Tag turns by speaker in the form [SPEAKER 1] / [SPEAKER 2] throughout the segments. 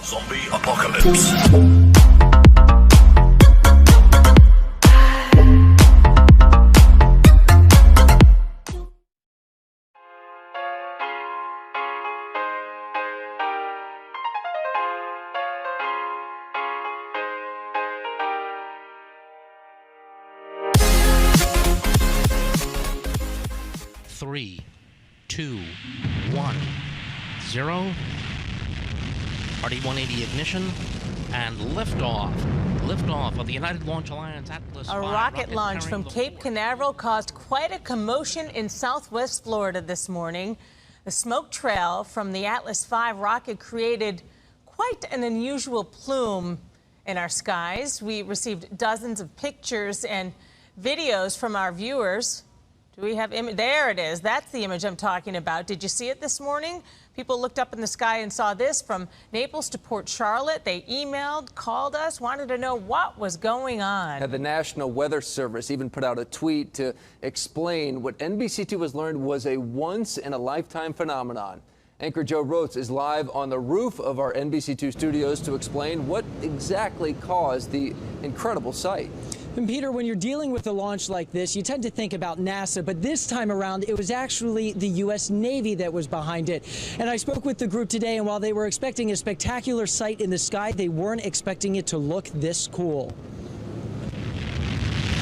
[SPEAKER 1] Zombie apocalypse.
[SPEAKER 2] Three, 2, 1, 0. RD 180 ignition and liftoff. Liftoff of the United Launch Alliance Atlas V
[SPEAKER 3] rocket launch from Cape Canaveral caused quite a commotion in southwest Florida this morning. The smoke trail from the Atlas V rocket created quite an unusual plume in our skies. We received dozens of pictures and videos from our viewers. Do we have image? There it is. That's the image I'm talking about. Did you see it this morning? People looked up in the sky and saw this from Naples to Port Charlotte. They emailed, called us, wanted to know what was going on.
[SPEAKER 4] The National Weather Service even put out a tweet to explain what NBC2 has learned was a once-in-a-lifetime phenomenon. Anchor Joe Roats is live on the roof of our NBC2 studios to explain what exactly caused the incredible sight.
[SPEAKER 5] And Peter, when you're dealing with a launch like this, you tend to think about NASA, but this time around, it was actually the U.S. Navy that was behind it. And I spoke with the group today, and while they were expecting a spectacular sight in the sky, they weren't expecting it to look this cool.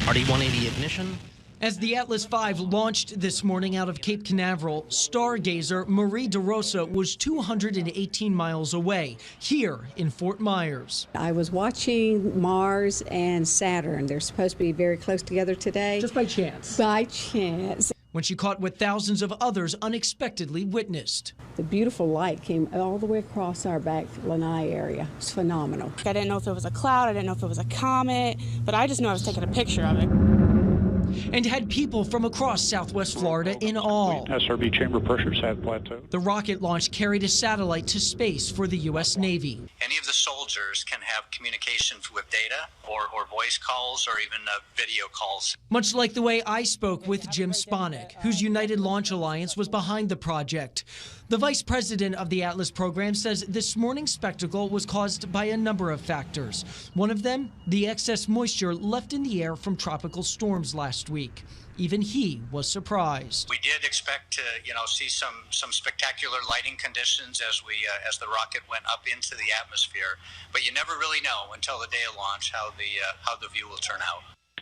[SPEAKER 2] RD 180 ignition.
[SPEAKER 5] As the Atlas V launched this morning out of Cape Canaveral, stargazer Marie DeRosa was 218 miles away, here in Fort Myers.
[SPEAKER 6] I was watching Mars and Saturn. They're supposed to be very close together today.
[SPEAKER 5] Just by chance.
[SPEAKER 6] By chance.
[SPEAKER 5] When she caught what thousands of others unexpectedly witnessed.
[SPEAKER 6] The beautiful light came all the way across our back lanai area. It's phenomenal.
[SPEAKER 7] I didn't know if it was a cloud, I didn't know if it was a comet, but I just knew I was taking a picture of it.
[SPEAKER 5] And had people from across southwest Florida in awe.
[SPEAKER 8] SRB chamber pressures have plateaued.
[SPEAKER 5] The rocket launch carried a satellite to space for the U.S. Navy.
[SPEAKER 9] Any of the soldiers can have communications with data or voice calls or even video calls.
[SPEAKER 5] Much like the way I spoke with Jim Sponik, whose United Launch Alliance was behind the project. The vice president of the Atlas program says this morning's spectacle was caused by a number of factors. One of them, the excess moisture left in the air from tropical storms last week. Even he was surprised.
[SPEAKER 9] We did expect to, see some spectacular lighting conditions as the rocket went up into the atmosphere, but you never really know until the day of launch how the view will turn out.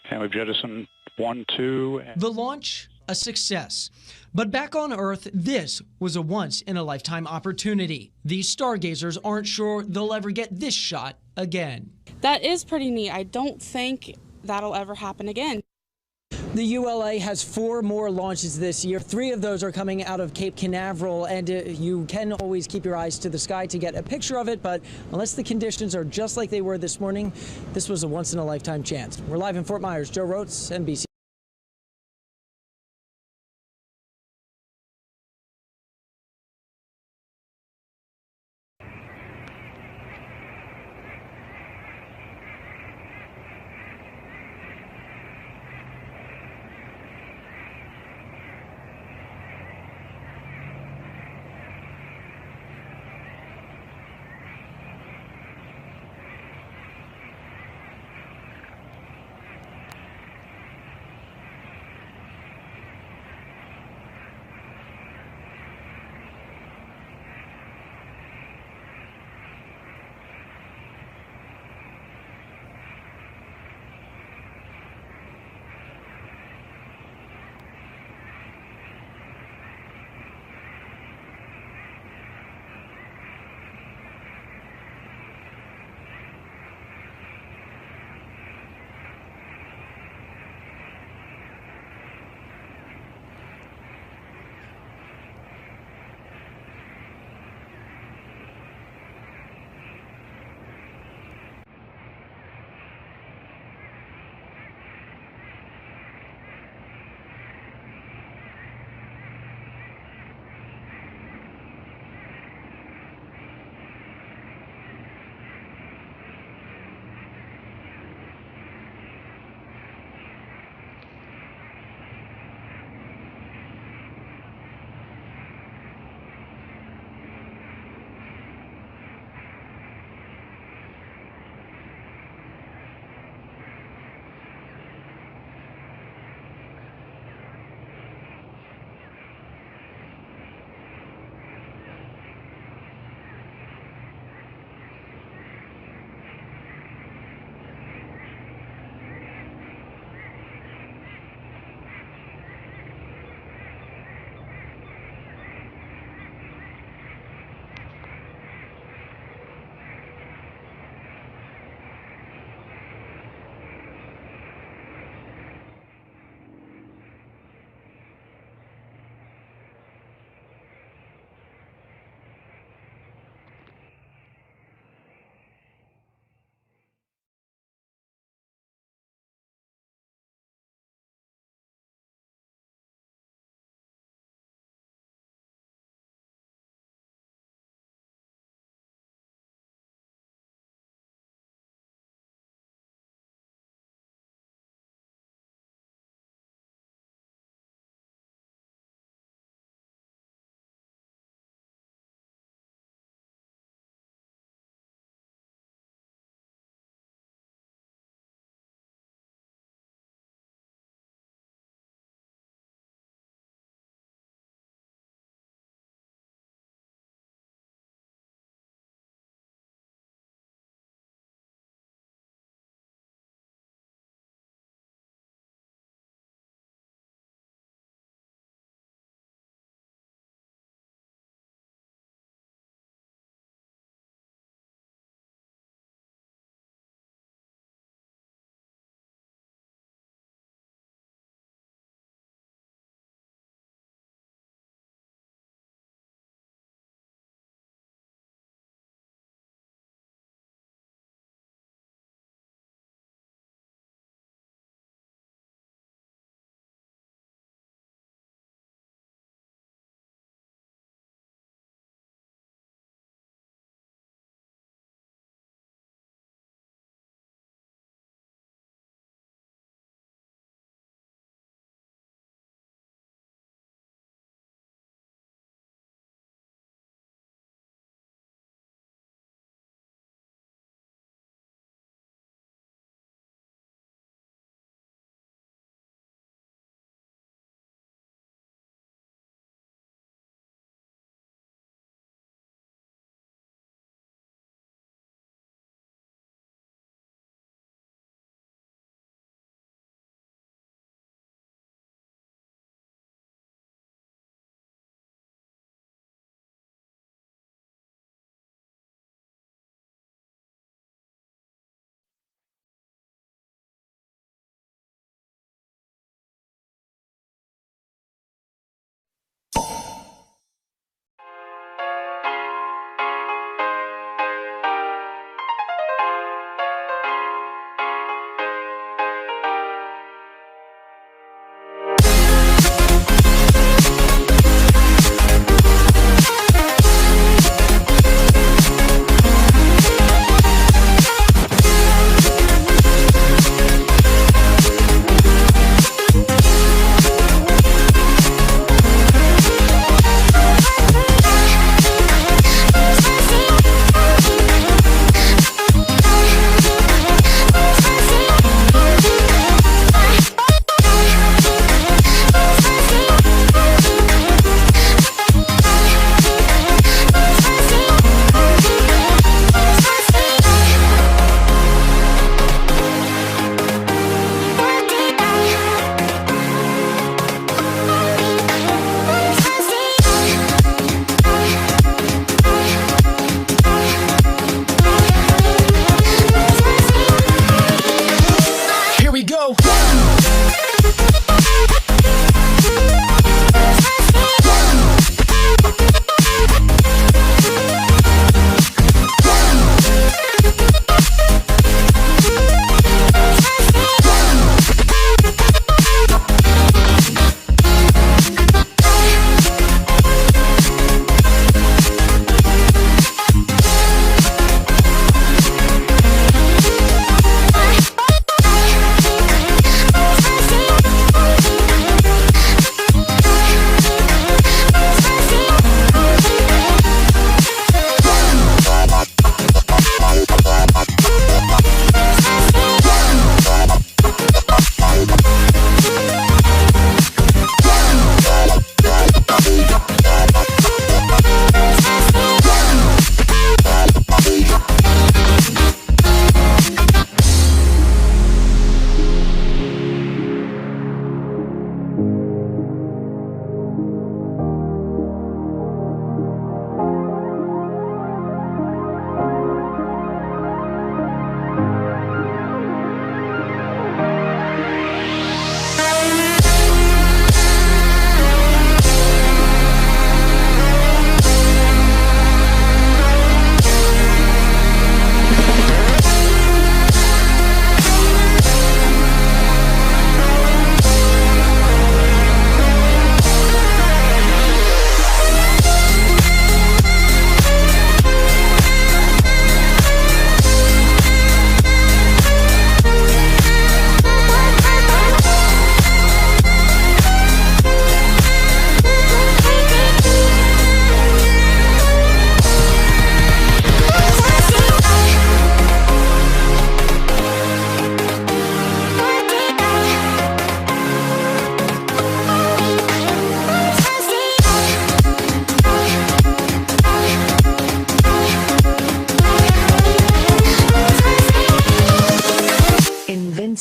[SPEAKER 8] And we've jettisoned 1, 2.
[SPEAKER 5] The launch, a success. But back on Earth, this was a once-in-a-lifetime opportunity. These stargazers aren't sure they'll ever get this shot again.
[SPEAKER 7] That is pretty neat. I don't think that'll ever happen again.
[SPEAKER 5] The ULA has 4 more launches this year. 3 of those are coming out of Cape Canaveral, and you can always keep your eyes to the sky to get a picture of it, but unless the conditions are just like they were this morning, this was a once-in-a-lifetime chance. We're live in Fort Myers. Joe Roats, NBC.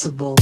[SPEAKER 1] Invincible.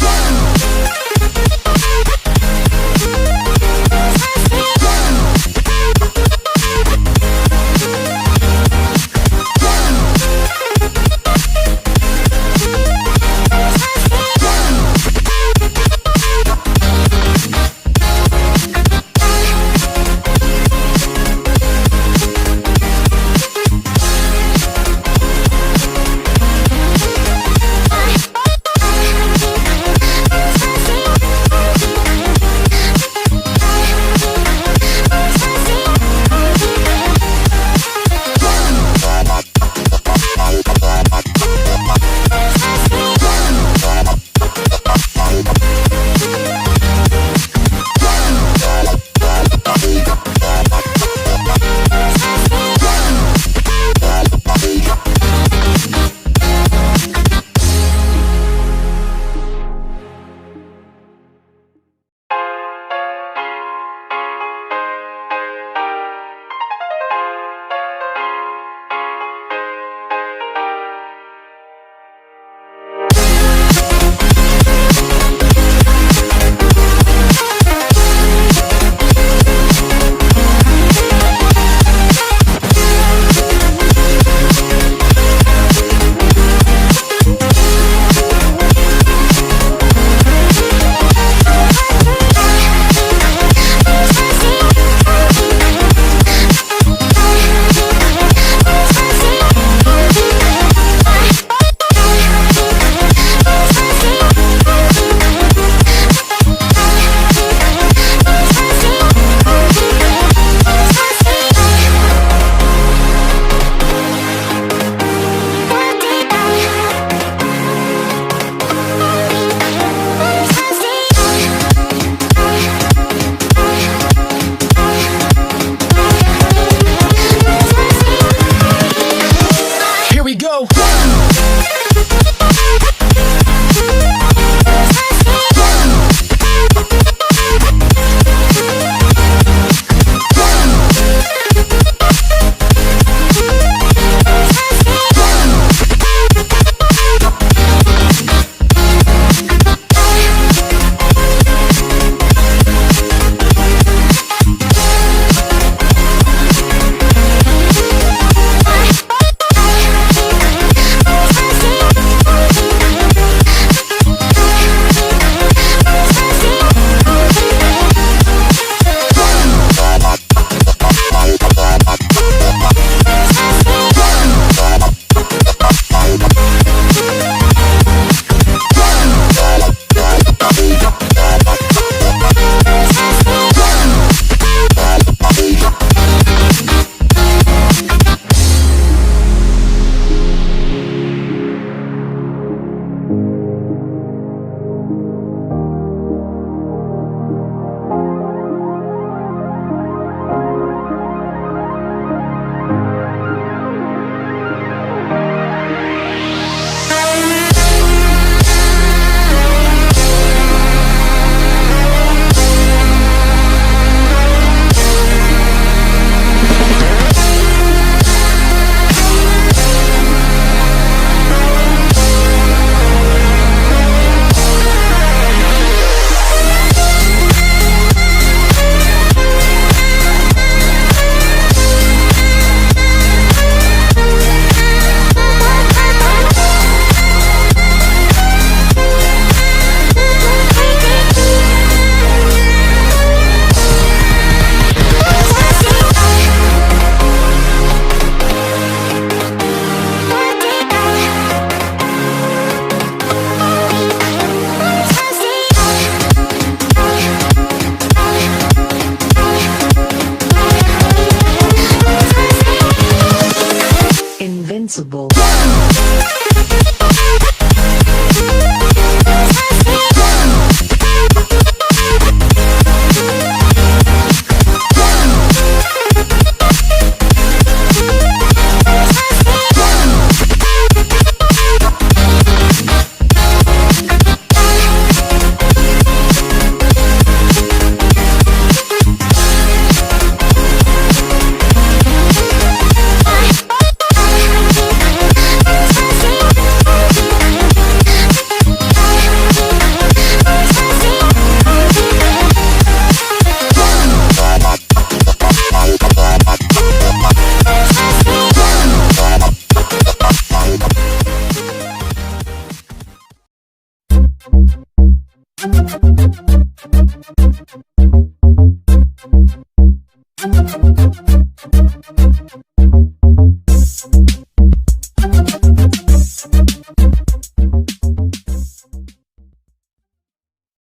[SPEAKER 1] Invincible.